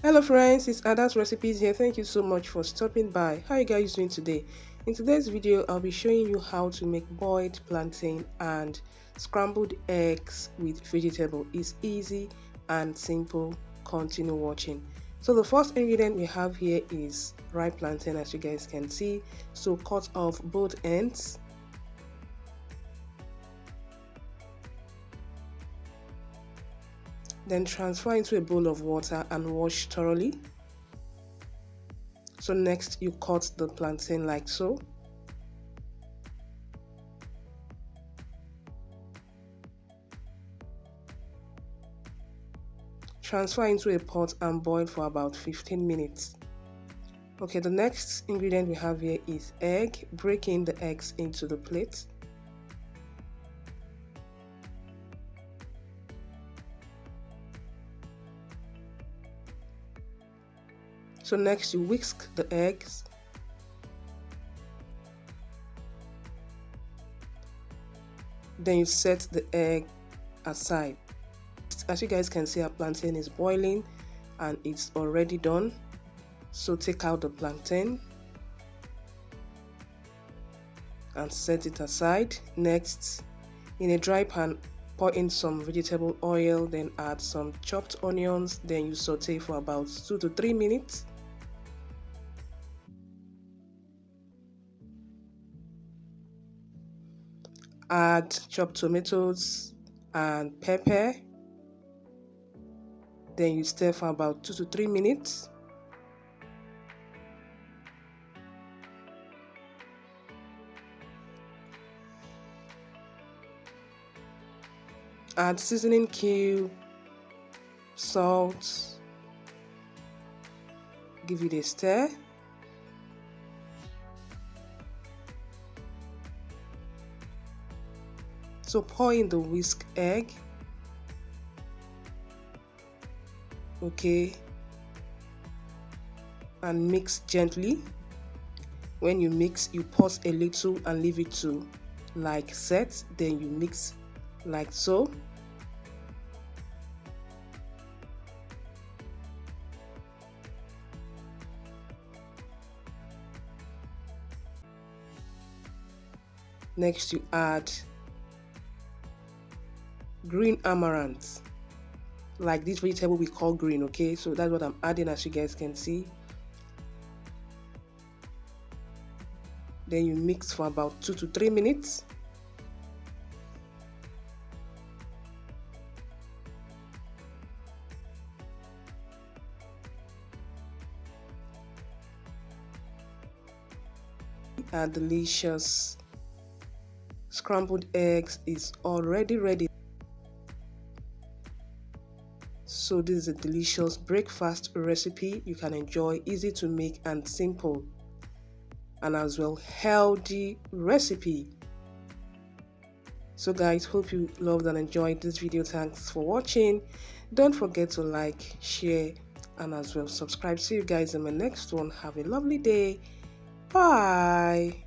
Hello friends, it's Ada's Recipes here. Thank you so much for stopping by. How are you guys doing today? In today's video, I'll be showing you how to make boiled plantain and scrambled eggs with vegetable. It's easy and simple. Continue watching. So the first ingredient we have here is ripe plantain, as you guys can see. So cut off both ends. Then transfer into a bowl of water and wash thoroughly. So next you cut the plantain like so. Transfer into a pot and boil for about 15 minutes. Okay, the next ingredient we have here is egg. Break in the eggs into the plate. So next you whisk the eggs. Then you set the egg aside. As you guys can see, our plantain is boiling and it's already done. So take out the plantain and set it aside. Next, in a dry pan, pour in some vegetable oil, then add some chopped onions, then you saute for about 2 to 3 minutes. Add chopped tomatoes and pepper. Then you stir for about 2 to 3 minutes. Add seasoning cube, salt, give it a stir. So pour in the whisked egg. Okay, and mix gently. When you mix, you pause a little and leave it to like set, then you mix like so. Next you add green amaranth. Like this vegetable we call green, okay? So that's what I'm adding, as you guys can see. Then you mix for about 2 to 3 minutes. Our delicious scrambled eggs is already ready. So this is a delicious breakfast recipe you can enjoy, easy to make and simple, and as well healthy recipe. So guys, hope you loved and enjoyed this video. Thanks for watching. Don't forget to like, share, and as well subscribe. See you guys in my next one. Have a lovely day. Bye.